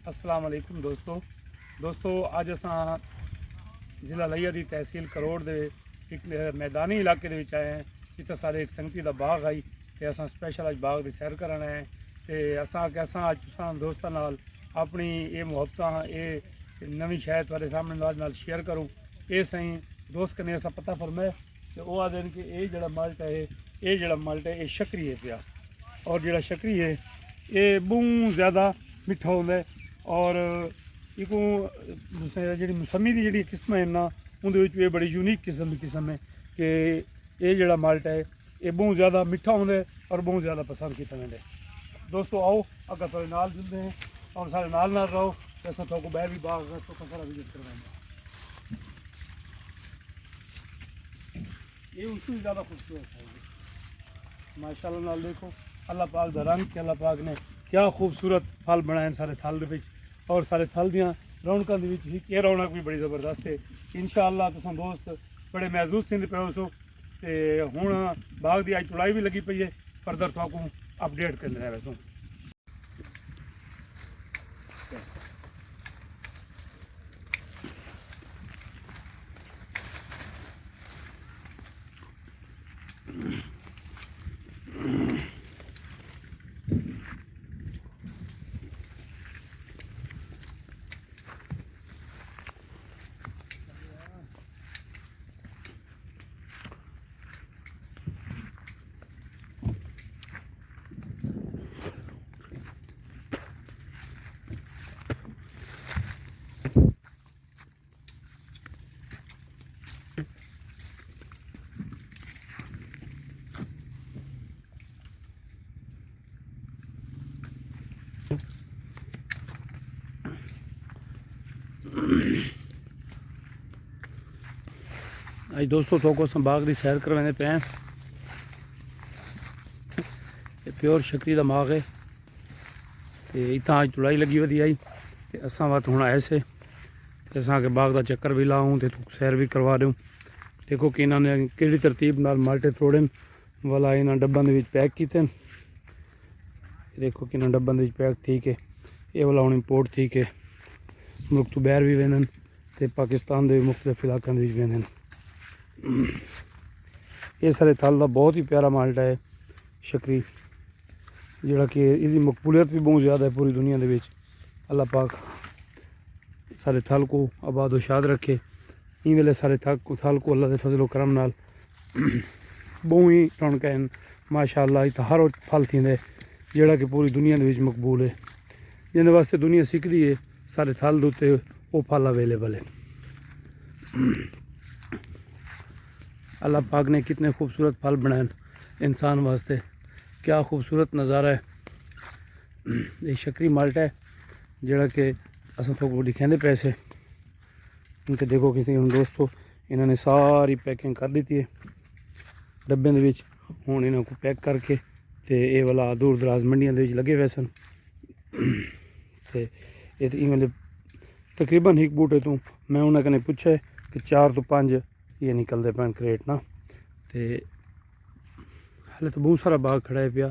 अस्सलाम वालेकुम दोस्तों अज असां जिला लिया की तहसील करोड़ के एक मैदानी इलाके दे विच आए हैं जिते सारे एक संगती का बाग आई तो असां स्पैशल अज बाग की सैर करन आए तो असां अज तुसां दोस्तां नाल अपनी ये मुहब्बतां ये नवीं शय तुहाडे सामने नाल शेयर करूँ। ये सही दोस्त कन्नै असां पता फरमाया तो वह आखदे कि ये जिहड़ा माल्ट है ये शकरी है पिया और जिहड़ा शकरी है ये बहुत ज़्यादा मिठा होंदा है और एक जी मौसमी की जी किस्म है ना उन्हें बड़ी यूनीक किस्म है कि ये जिहड़ा माल्ट है ये बहुत ज़्यादा मिठा होंदा है और बहुत ज़्यादा पसंद किया जाता है। दोस्तों आओ अगर थोड़े नाल जुलते हैं और सारे नाल रहो तो ऐसा थोड़ा बैर भी बाग तो सारा विजिट करवाएंगे। ये उससे ज़्यादा खूबसूरत है माशाल्लाह नाल देखो अल्लाह पाक दा रंग कि अल्लाह पाक ने क्या खूबसूरत फल बनाए सारे थल दे विच और सारे थल दियां रौनकां दे विच ही रौनक भी बड़ी ज़बरदस्त है। इंशाअल्लाह तुसां दोस्त बड़े महसूस थींदे पे हो ते हुण बाग दी अज तुड़ाई भी लगी पई है फर्दर तुहानूं अपडेट करदे रहे वैसों। अज दोस्तों थोको अस बाग की सैर करवाने पे हैं। प्योर शकरी का बाग है तो इतना अज तुड़ाई लगी वधी आई तो असा वत हूँ आए से असा के बाग का चक्कर भी लाऊँ तो सैर भी करवा दूँ। देखो कि इन्होंने कि तरतीब नाल माल्टे तोड़े वाला इन्होंने डब्बों के पैक किए। देखो कि डब्बों के पैक थी के ये वाला हूँ इंपोर्ट थी के मुल्क तो बहर भी वेंदन तो पाकिस्तान के मुख्तलिफ इलाकों में वेंदन। ये सारे थल का बहुत ही प्यारा माल्टा है शकरी जोड़ा कि इसकी मकबूलियत भी बहुत ज़्यादा है पूरी दुनिया के विच। अल्लाह पाक सारे थल को आबाद शाद रखे। इन वेले सारे थल को अल्लाह के फजलो करम नाल बहुत ही रौनक हैं माशाअल्लाह। तो हर फल थींदे जोड़ा कि पूरी दुनिया के विच मकबूल है जिन्हें वास्ते दुनिया सीखती है सारे थल के उत्ते वो फल अवेलेबल है। अल्लाह पाक ने कितने खूबसूरत फल बनाए इंसान वास्ते क्या खूबसूरत नज़ारा है। ये शकरी माल्टा है जोड़ा कि अस थोक दिखाते पैसे इनके देखो कि दोस्तों इन्होंने सारी पैकिंग कर दी है डब्बे के विच। हुण इन्हों को पैक करके तो ये वाला दूर दराज मंडियों के लगे हुए सन तो ये वाले तकरीबन एक बूटे तो मैं उन्होंने पूछा कि 4 तो 5 ये निकलते पैन क्रेट ना। तो हाले तो बहुत सारा बाग खड़ा है पिया